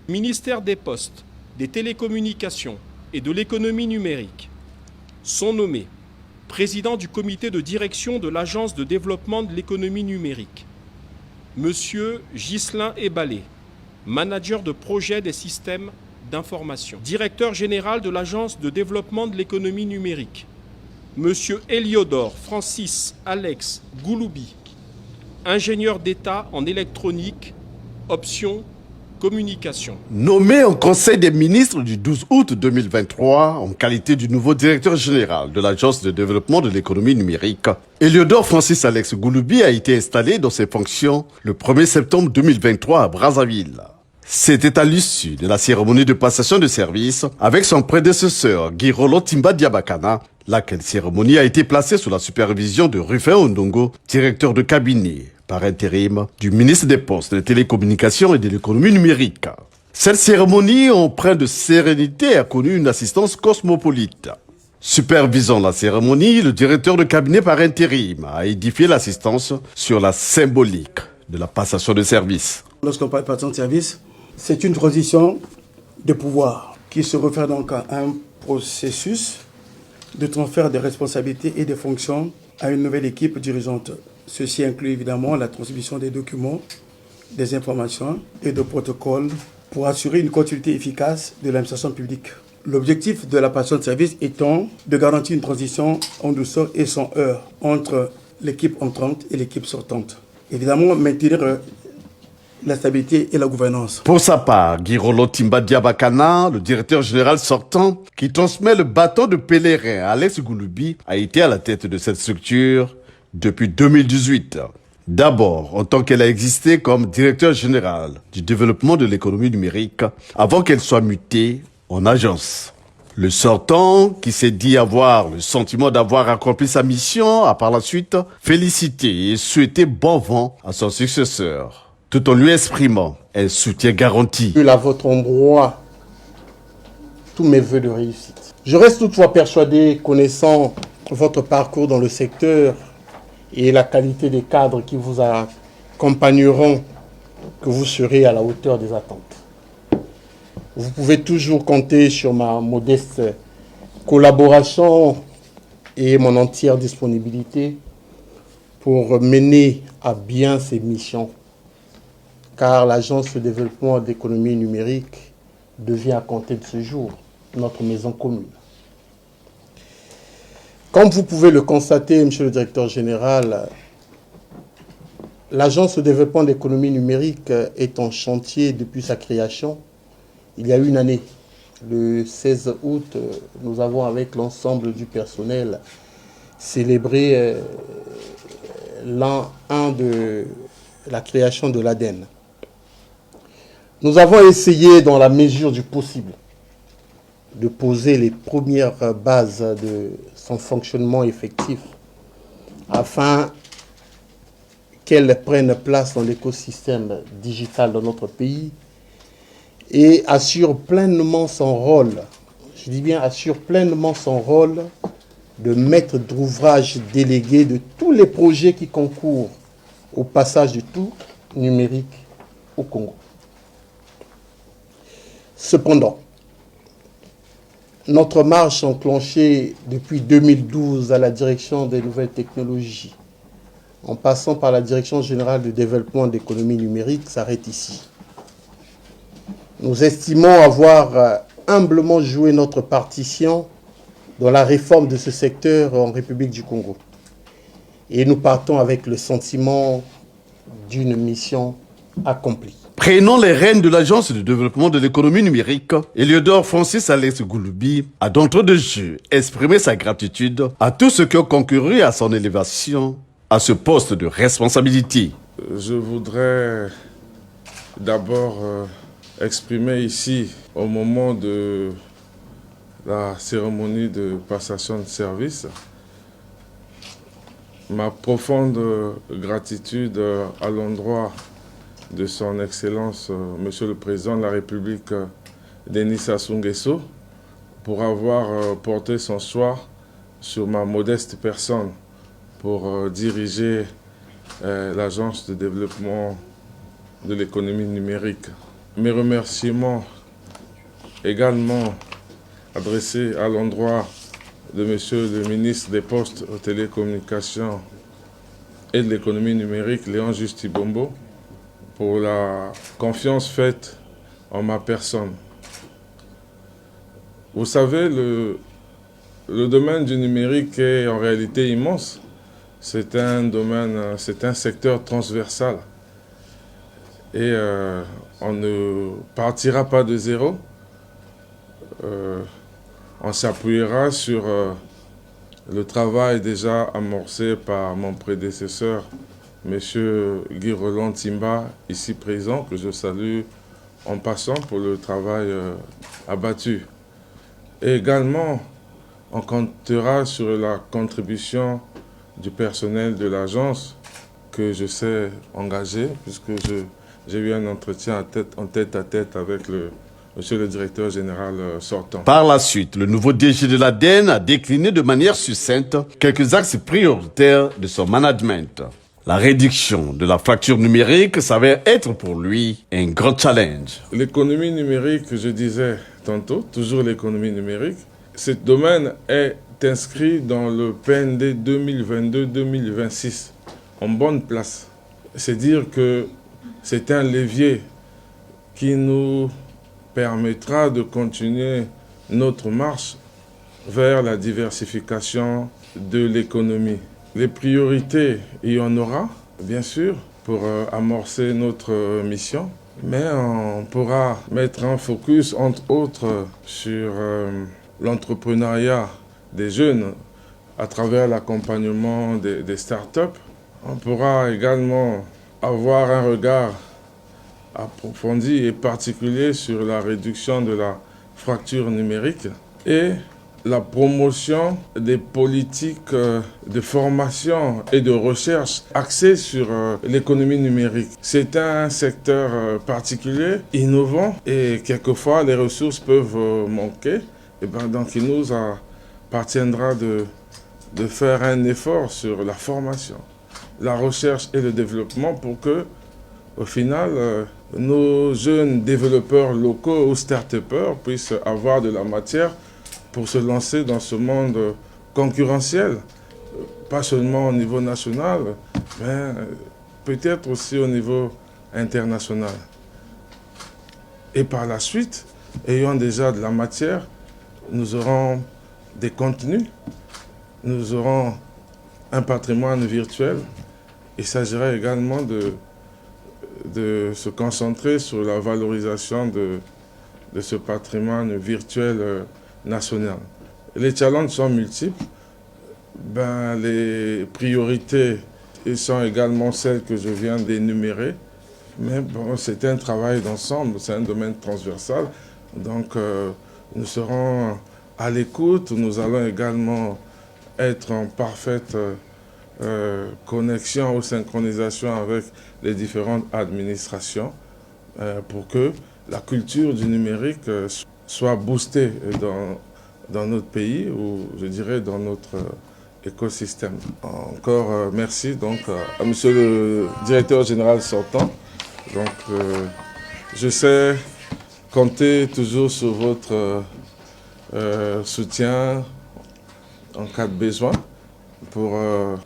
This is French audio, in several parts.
Ministère des Postes, des Télécommunications et de l'Économie numérique sont nommés président du comité de direction de l'Agence de développement de l'économie numérique, Monsieur Ghislain Ebalé, manager de projet des systèmes d'information, directeur général de l'Agence de développement de l'économie numérique, Monsieur Eliodore Francis Alex Gouloubi, ingénieur d'État en électronique, option communication. Nommé au Conseil des ministres du 12 août 2023 en qualité du nouveau directeur général de l'Agence de développement de l'économie numérique, Eliodore Francis Alex Gouloubi a été installé dans ses fonctions le 1er septembre 2023 à Brazzaville. C'était à l'issue de la cérémonie de passation de service avec son prédécesseur Girolo Timba Diabakana, laquelle cérémonie a été placée sous la supervision de Rufin Ondongo, directeur de cabinet par intérim du ministre des Postes, des Télécommunications et de l'économie numérique. Cette cérémonie, empreinte de sérénité, a connu une assistance cosmopolite. Supervisant la cérémonie, le directeur de cabinet par intérim a édifié l'assistance sur la symbolique de la passation de service. Lorsqu'on parle de passation de service, c'est une transition de pouvoir qui se réfère donc à un processus de transfert de responsabilités et de fonctions à une nouvelle équipe dirigeante. Ceci inclut évidemment la transmission des documents, des informations et de protocoles pour assurer une continuité efficace de l'administration publique. L'objectif de la passation de service étant de garantir une transition en douceur et sans heurts entre l'équipe entrante et l'équipe sortante. Évidemment, maintenir la stabilité et la gouvernance. Pour sa part, Girolo Timba Diabakana, le directeur général sortant, qui transmet le bâton de pèlerin à Alex Gouloubi, a été à la tête de cette structure depuis 2018. D'abord, en tant qu'elle a existé comme directeur général du développement de l'économie numérique, avant qu'elle soit mutée en agence. Le sortant, qui s'est dit avoir le sentiment d'avoir accompli sa mission, a par la suite félicité et souhaité bon vent à son successeur, tout en lui exprimant un soutien garanti. À votre endroit, tous mes vœux de réussite. Je reste toutefois persuadé, connaissant votre parcours dans le secteur et la qualité des cadres qui vous accompagneront, que vous serez à la hauteur des attentes. Vous pouvez toujours compter sur ma modeste collaboration et mon entière disponibilité pour mener à bien ces missions, car l'Agence de développement d'économie numérique devient à compter de ce jour notre maison commune. Comme vous pouvez le constater, Monsieur le Directeur Général, l'Agence de développement d'économie numérique est en chantier depuis sa création. Il y a une année, le 16 août, nous avons avec l'ensemble du personnel célébré l'an 1 de la création de l'ADEN. Nous avons essayé, dans la mesure du possible, de poser les premières bases de son fonctionnement effectif afin qu'elle prenne place dans l'écosystème digital de notre pays et assure pleinement son rôle, je dis bien assure pleinement son rôle de maître d'ouvrage délégué de tous les projets qui concourent au passage du tout numérique au Congo. Cependant, notre marche enclenchée depuis 2012 à la direction des nouvelles technologies, en passant par la Direction générale du développement d'économie numérique, s'arrête ici. Nous estimons avoir humblement joué notre partition dans la réforme de ce secteur en République du Congo. Et nous partons avec le sentiment d'une mission accomplie. Prenant les rênes de l'Agence de développement de l'économie numérique, Eliodore Francis Alex Gouloubi a d'entrée de jeu exprimé sa gratitude à tous ceux qui ont concouru à son élévation à ce poste de responsabilité. Je voudrais d'abord exprimer ici, au moment de la cérémonie de passation de service, ma profonde gratitude à l'endroit de son Excellence, Monsieur le Président de la République, Denis Sassou Nguesso, pour avoir porté son choix sur ma modeste personne pour diriger l'Agence de développement de l'économie numérique. mes remerciements également adressés à l'endroit de Monsieur le ministre des Postes, aux Télécommunications et de l'économie numérique, Léon Justibombo, pour la confiance faite en ma personne. Vous savez, le domaine du numérique est en réalité immense. C'est un secteur transversal. Et on ne partira pas de zéro. On s'appuiera sur le travail déjà amorcé par mon prédécesseur, M. Guy Roland Timba, ici présent, que je salue en passant pour le travail abattu. Et également, on comptera sur la contribution du personnel de l'agence que je sais engagé, puisque j'ai eu un entretien en tête-à-tête avec Monsieur le directeur général sortant. Par la suite, le nouveau DG de l'ADEN a décliné de manière succincte quelques axes prioritaires de son management. La réduction de la fracture numérique s'avère être pour lui un grand challenge. L'économie numérique, je disais tantôt, toujours l'économie numérique, ce domaine est inscrit dans le PND 2022-2026 en bonne place. C'est dire que c'est un levier qui nous permettra de continuer notre marche vers la diversification de l'économie. Les priorités, il y en aura, bien sûr, pour amorcer notre mission, mais on pourra mettre un focus, entre autres, sur l'entrepreneuriat des jeunes à travers l'accompagnement des startups. On pourra également avoir un regard approfondi et particulier sur la réduction de la fracture numérique et la promotion des politiques de formation et de recherche axées sur l'économie numérique. C'est un secteur particulier, innovant, et quelquefois les ressources peuvent manquer. Et donc il nous appartiendra de faire un effort sur la formation, la recherche et le développement pour que, au final, nos jeunes développeurs locaux ou start-upers puissent avoir de la matière pour se lancer dans ce monde concurrentiel, pas seulement au niveau national, mais peut-être aussi au niveau international. Et par la suite, ayant déjà de la matière, nous aurons des contenus, nous aurons un patrimoine virtuel. Il s'agirait également de se concentrer sur la valorisation de ce patrimoine virtuel national. Les challenges sont multiples. Les priorités sont également celles que je viens d'énumérer. Mais bon, c'est un travail d'ensemble, c'est un domaine transversal. Donc nous serons à l'écoute, nous allons également être en parfaite connexion ou synchronisation avec les différentes administrations pour que la culture du numérique soit boostée dans notre pays ou je dirais dans notre écosystème. Encore merci donc à Monsieur le directeur général sortant. Donc je sais compter toujours sur votre soutien en cas de besoin pour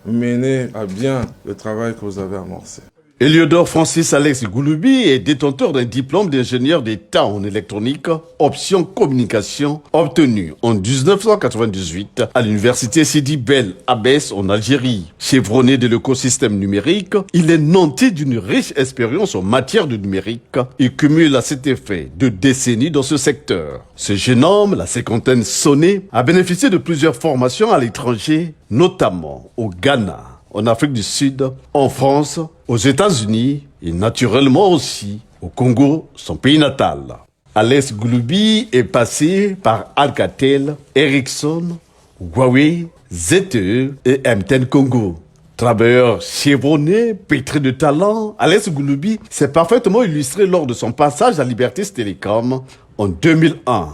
mener à bien le travail que vous avez amorcé. Héliodore Francis Alex Gouloubi est détenteur d'un diplôme d'ingénieur d'État en électronique, option communication, obtenu en 1998 à l'université Sidi Bel Abbès en Algérie. Chevronné de l'écosystème numérique, il est nanti d'une riche expérience en matière de numérique et cumule à cet effet 2 décennies dans ce secteur. Ce jeune homme, la cinquantaine sonnée, a bénéficié de plusieurs formations à l'étranger, notamment au Ghana, en Afrique du Sud, en France, aux États-Unis et naturellement aussi au Congo, son pays natal. Alex Gouloubi est passé par Alcatel, Ericsson, Huawei, ZTE et MTN Congo. Travailleur chevronné, pétri de talent, Alex Gouloubi s'est parfaitement illustré lors de son passage à Libertis Telecom en 2001.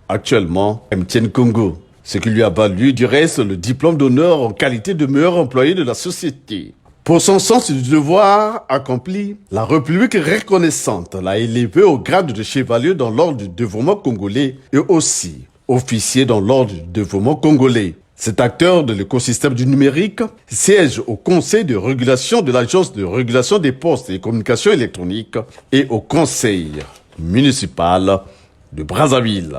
Actuellement, MTN Congo. Ce qui lui a valu du reste le diplôme d'honneur en qualité de meilleur employé de la société. Pour son sens du devoir accompli, la République reconnaissante l'a élevé au grade de chevalier dans l'ordre du dévouement congolais et aussi officier dans l'ordre du dévouement congolais. Cet acteur de l'écosystème du numérique siège au Conseil de régulation de l'Agence de régulation des postes et communications électroniques et au Conseil municipal de Brazzaville.